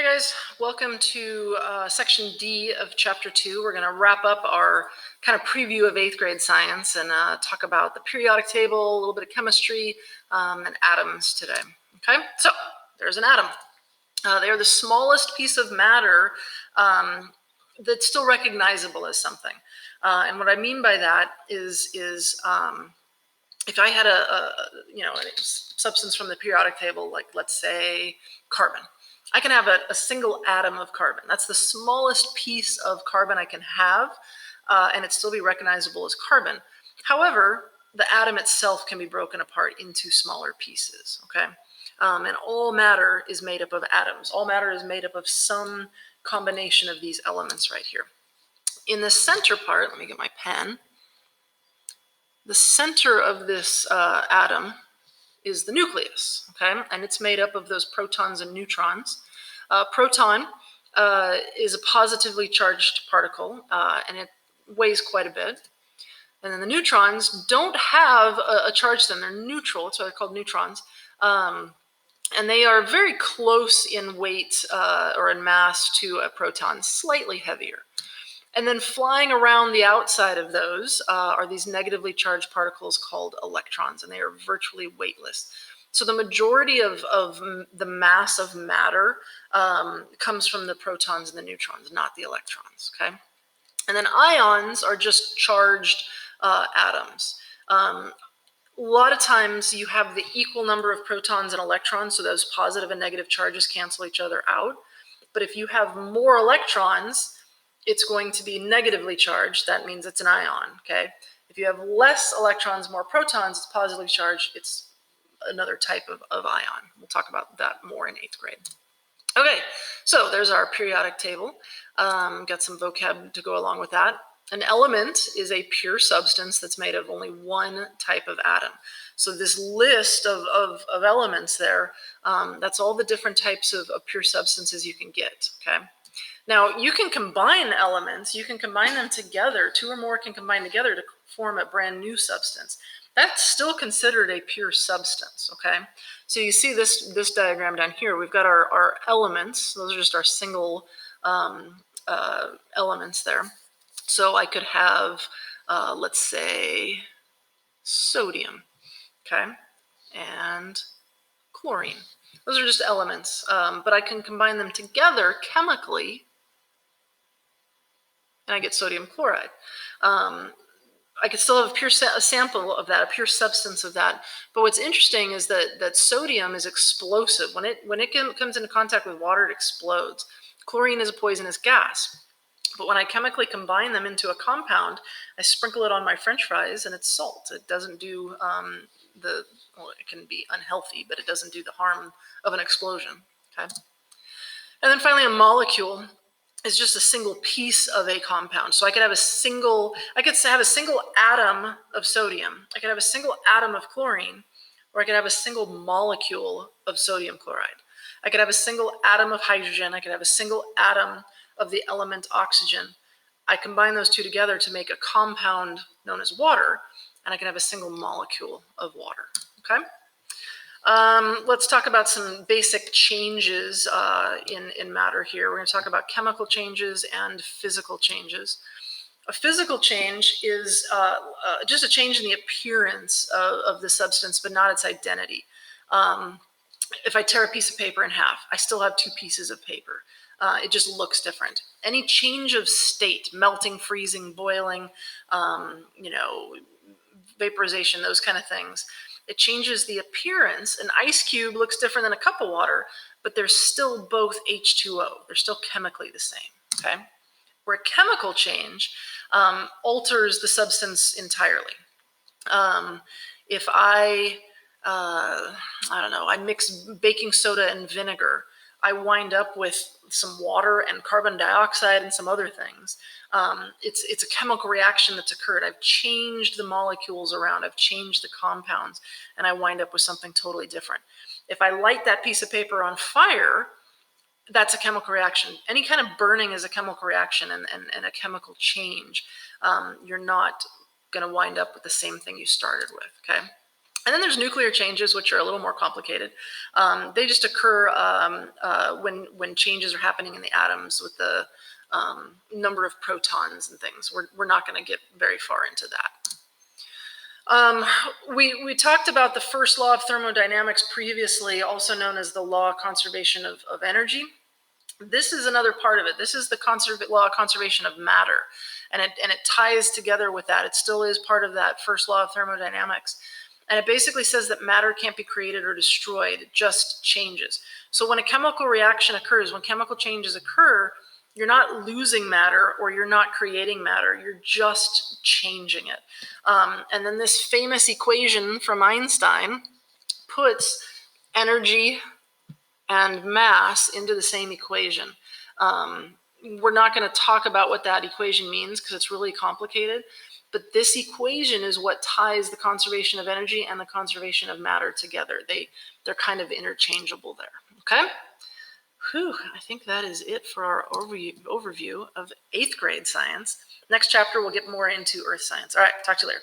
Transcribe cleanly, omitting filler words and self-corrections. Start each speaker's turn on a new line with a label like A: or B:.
A: Hi guys, welcome to section D of chapter 2. We're going to wrap up our kind of preview of 8th grade science and talk about the periodic table, a little bit of chemistry, and atoms today. Okay, so there's an atom. They are the smallest piece of matter that's still recognizable as something. And what I mean by that is if I had a substance from the periodic table, like let's say carbon, I can have a single atom of carbon. That's the smallest piece of carbon I can have, and it still be recognizable as carbon. However, the atom itself can be broken apart into smaller pieces, okay? And all matter is made up of atoms. All matter is made up of some combination of these elements right here. In the center part, let me get my pen. The center of this atom is the nucleus, okay? And it's made up of those protons and neutrons. Proton is a positively charged particle, and it weighs quite a bit. And then the neutrons don't have a charge to them. They're neutral. That's why they're called neutrons. And they are very close in weight or in mass to a proton, slightly heavier. And then flying around the outside of those are these negatively charged particles called electrons, and they are virtually weightless. So the majority of the mass of matter comes from the protons and the neutrons, not the electrons, okay? And then ions are just charged atoms. A lot of times you have the equal number of protons and electrons, so those positive and negative charges cancel each other out. But if you have more electrons, it's going to be negatively charged. That means it's an ion, okay? If you have less electrons, more protons, it's positively charged. It's another type of ion. We'll talk about that more in 8th grade. Okay, so there's our periodic table. Got some vocab to go along with that. An element is a pure substance that's made of only one type of atom. So this list of elements there, that's all the different types of pure substances you can get, okay? Now, you can combine elements, you can combine them together, two or more can combine together to form a brand new substance. That's still considered a pure substance, okay? So you see this diagram down here, we've got our elements, those are just our single elements there. So I could have, let's say, sodium, okay, and chlorine. Those are just elements, but I can combine them together chemically and I get sodium chloride. I could still have a sample of that, a pure substance of that. But what's interesting is that sodium is explosive. When it comes into contact with water, it explodes. Chlorine is a poisonous gas. But when I chemically combine them into a compound, I sprinkle it on my French fries and it's salt. It doesn't do it can be unhealthy, but it doesn't do the harm of an explosion, okay? And then finally, a molecule is just a single piece of a compound. So I could have a single atom of sodium, I could have a single atom of chlorine, or I could have a single molecule of sodium chloride. I could have a single atom of hydrogen, I could have a single atom of the element oxygen. I combine those two together to make a compound known as water, and I can have a single molecule of water, okay? Let's talk about some basic changes in matter here. We're going to talk about chemical changes and physical changes. A physical change is just a change in the appearance of the substance, but not its identity. If I tear a piece of paper in half, I still have two pieces of paper. It just looks different. Any change of state, melting, freezing, boiling, vaporization, those kind of things, it changes the appearance. An ice cube looks different than a cup of water, but they're still both H2O. They're still chemically the same, okay? Where a chemical change alters the substance entirely. If I mix baking soda and vinegar, I wind up with some water and carbon dioxide and some other things. It's a chemical reaction that's occurred. I've changed the molecules around, I've changed the compounds, and I wind up with something totally different. If I light that piece of paper on fire, that's a chemical reaction. Any kind of burning is a chemical reaction and a chemical change. You're not going to wind up with the same thing you started with, okay? And then there's nuclear changes, which are a little more complicated. They just occur when changes are happening in the atoms with the number of protons and things. We're not going to get very far into that. We talked about the first law of thermodynamics previously, also known as the law of conservation of energy. This is another part of it. This is the law of conservation of matter, and it ties together with that. It still is part of that first law of thermodynamics. And it basically says that matter can't be created or destroyed, it just changes. So when a chemical reaction occurs, when chemical changes occur, you're not losing matter or you're not creating matter, you're just changing it. And then this famous equation from Einstein puts energy and mass into the same equation. We're not going to talk about what that equation means because it's really complicated, but this equation is what ties the conservation of energy and the conservation of matter together. They're kind of interchangeable there, okay? Whew, I think that is it for our overview of 8th grade science. Next chapter, we'll get more into earth science. All right, talk to you later.